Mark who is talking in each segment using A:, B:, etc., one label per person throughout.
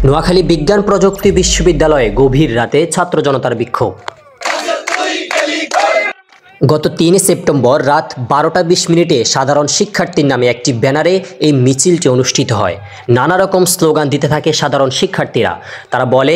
A: নোয়াখালী বিজ্ঞান প্রযুক্তি বিশ্ববিদ্যালয়ে গভীর রাতে ছাত্র জনতার বিক্ষোভ। গত ৩ সেপ্টেম্বর রাত ১২টা ২০ মিনিটে সাধারণ শিক্ষার্থীর নামে একটি ব্যানারে এই মিছিলটি অনুষ্ঠিত হয়। নানা রকম স্লোগান দিতে থাকে সাধারণ শিক্ষার্থীরা। তারা বলে,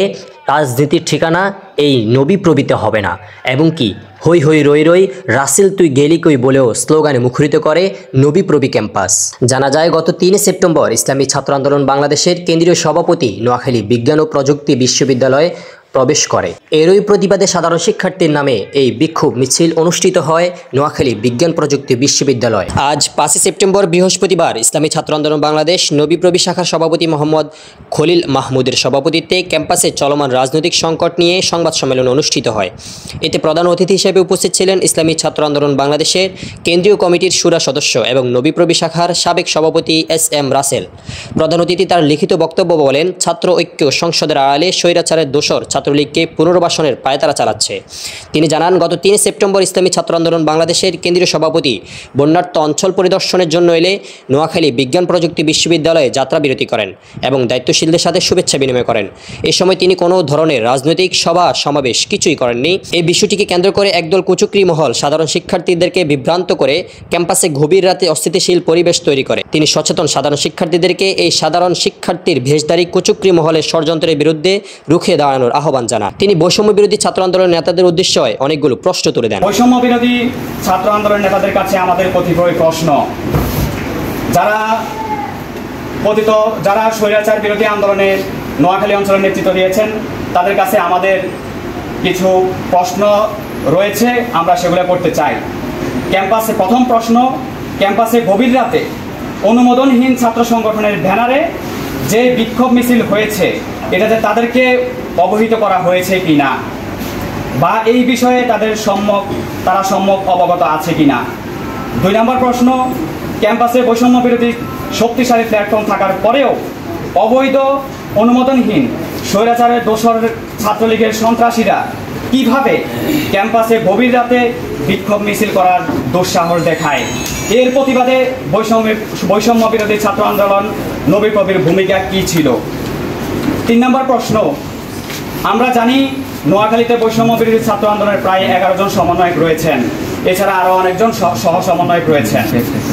A: রাজনীতির ঠিকানা এই নবী প্রবীতে হবে না, এবং কি হই হই রই রই রাসেল তুই গেলি কই বলেও স্লোগানে মুখরিত করে নবী প্রবী ক্যাম্পাস। জানা যায়, গত ৩ সেপ্টেম্বর ইসলামী ছাত্র আন্দোলন বাংলাদেশের কেন্দ্রীয় সভাপতি নোয়াখালী বিজ্ঞান ও প্রযুক্তি বিশ্ববিদ্যালয়ে প্রবেশ করে। এরই প্রতিবাদে সাধারণ শিক্ষার্থীর নামে এই বিক্ষোভ মিছিল অনুষ্ঠিত হয় নোয়াখালী বিজ্ঞান প্রযুক্তি বিশ্ববিদ্যালয়। আজ ৫ সেপ্টেম্বর বৃহস্পতিবার ইসলামী ছাত্র আন্দোলন বাংলাদেশ নবী প্রবী শাখার সভাপতি মোহাম্মদ খলিল মাহমুদের সভাপতিত্বে ক্যাম্পাসে চলমান রাজনৈতিক সংকট নিয়ে সংবাদ সম্মেলন অনুষ্ঠিত হয়। এতে প্রধান অতিথি হিসেবে উপস্থিত ছিলেন ইসলামী ছাত্র আন্দোলন বাংলাদেশের কেন্দ্রীয় কমিটির শুরা সদস্য এবং নবী প্রবী শাখার সাবেক সভাপতি SM রাসেল। প্রধান অতিথি তার লিখিত বক্তব্য বলেন, ছাত্র ঐক্য সংসদের আড়ালে স্বৈরাচারের দোসর ছাত্রলীগকে পুনর্বাসনের পায়তারা চালাচ্ছে। তিনি জানান, গত ৩ সেপ্টেম্বর ইসলামী ছাত্র আন্দোলন বাংলাদেশের কেন্দ্রীয় সভাপতি বন্যার্ত অঞ্চল পরিদর্শনের জন্য এলে নোয়াখালী বিজ্ঞান প্রযুক্তি বিশ্ববিদ্যালয়ে যাত্রা বিরতি করেন এবং দায়িত্বশীলদের সাথে শুভেচ্ছা বিনিময় করেন। এ সময় তিনি কোনো ধরনের রাজনৈতিক সভা সমাবেশ কিছুই করেননি। এই বিষয়টিকে কেন্দ্র করে একদল কুচক্রী মহল সাধারণ শিক্ষার্থীদেরকে বিভ্রান্ত করে ক্যাম্পাসে গভীর রাতে অস্থিতিশীল পরিবেশ তৈরি করে। তিনি সচেতন সাধারণ শিক্ষার্থীদেরকে এই সাধারণ শিক্ষার্থীর ভেষধারী কুচক্রী মহলের ষড়যন্ত্রের বিরুদ্ধে রুখে দাঁড়ানোর আহ্বান জানান। তিনি বৈষম্য বিরোধী ছাত্র আন্দোলনের নেতাদের উদ্দেশ্যে অনেকগুলো প্রশ্ন তুলে দেন।
B: বৈষম্য বিরোধী ছাত্র আন্দোলনের নেতাদের কাছে আমাদের কতিপয় প্রশ্ন। যারা স্বৈরাচার বিরোধী আন্দোলনে নোয়াখালী অঞ্চলের নেতৃত্ব দিয়েছেন, তাদের কাছে আমাদের কিছু প্রশ্ন রয়েছে, আমরা সেগুলো করতে চাই। প্রথম প্রশ্ন, ক্যাম্পাসে গভীর রাতে অনুমোদনহীন ছাত্র সংগঠনের ব্যানারে যে বিক্ষোভ মিছিল হয়েছে, এটাতে তাদেরকে অবহিত করা হয়েছে কিনা, বা এই বিষয়ে তারা সম্যক অবগত আছে কিনা। ২ নম্বর প্রশ্ন, ক্যাম্পাসে বৈষম্য বিরোধী শক্তিশালী প্ল্যাটফর্ম থাকার পরেও অবৈধ অনুমোদনহীন স্বৈরাচারের দোসর ছাত্রলীগের সন্ত্রাসীরা কিভাবে ক্যাম্পাসে গভীর রাতে বিক্ষোভ মিছিল করার দুঃসাহস দেখায়। এর প্রতিবাদে বৈষম্য বিরোধী ছাত্র আন্দোলন নবী প্রবীর ভূমিকা কি ছিল। ৩ নম্বর প্রশ্ন, আমরা জানি নোয়াখালীতে বৈষম্য বিরোধী ছাত্র আন্দোলনের প্রায় 11 জন সমন্বয়ক রয়েছেন, এছাড়া আরও অনেকজন সহ সমন্বয়ক রয়েছেন।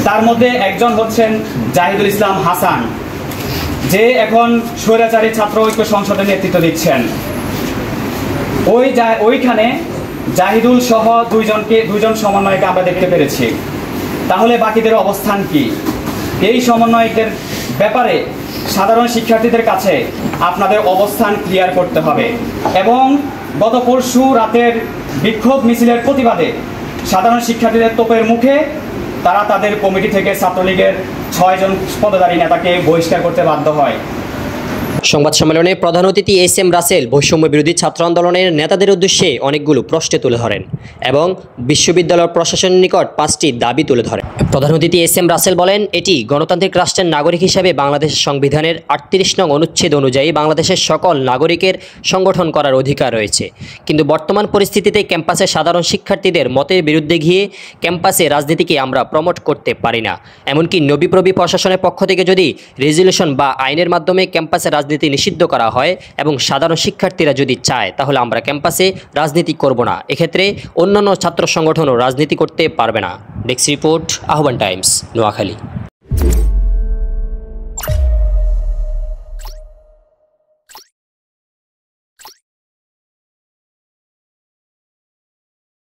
B: তার মধ্যে একজন হচ্ছেন জাহিদুল ইসলাম হাসান, যে এখন স্বৈরাচারী ছাত্র ঐক্য সংসদের নেতৃত্ব দিচ্ছেন। ওইখানে জাহিদুল সহ দুইজন সমন্বয়কে আমরা দেখতে পেরেছি। তাহলে বাকিদের অবস্থান কি? এই সমন্বয়কদের ব্যাপারে সাধারণ শিক্ষার্থীদের কাছে আপনাদের অবস্থান ক্লিয়ার করতে হবে। এবং গত পরশু রাতের বিক্ষোভ মিছিলের প্রতিবাদে সাধারণ শিক্ষার্থীদের তোপের মুখে তারা তাদের কমিটি থেকে ছাত্রলীগের 6 জন পদধারী নেতাকে বহিষ্কার করতে বাধ্য হয়।
A: সংবাদ সম্মেলনে প্রধান অতিথি SM রাসেল বৈষম্য বিরোধী ছাত্র আন্দোলনের নেতাদের উদ্দেশ্যে অনেকগুলো প্রশ্ন তুলে ধরেন এবং বিশ্ববিদ্যালয় প্রশাসনের নিকট 5টি দাবি তুলে ধরেন। প্রধান অতিথি SM রাসেল বলেন, এটি গণতান্ত্রিক রাষ্ট্রের নাগরিক হিসেবে বাংলাদেশের সংবিধানের 38 নং অনুচ্ছেদ অনুযায়ী বাংলাদেশের সকল নাগরিকের সংগঠন করার অধিকার রয়েছে। কিন্তু বর্তমান পরিস্থিতিতে ক্যাম্পাসে সাধারণ শিক্ষার্থীদের মতের বিরুদ্ধে গিয়ে ক্যাম্পাসে রাজনীতিকে আমরা প্রমোট করতে পারি না। এমনকি নবী প্রবী প্রশাসনের পক্ষ থেকে যদি রেজুলেশন বা আইনের মাধ্যমে ক্যাম্পাসে রাজনীতি নিষিদ্ধ করা হয় এবং সাধারণ শিক্ষার্থীরা যদি চায়, তাহলে আমরা ক্যাম্পাসে রাজনীতি করব না। এক্ষেত্রে অন্যান্য ছাত্র সংগঠনও রাজনীতি করতে পারবে না। ডেস্ক রিপোর্ট, আহ্বান টাইমস, নোয়াখালী।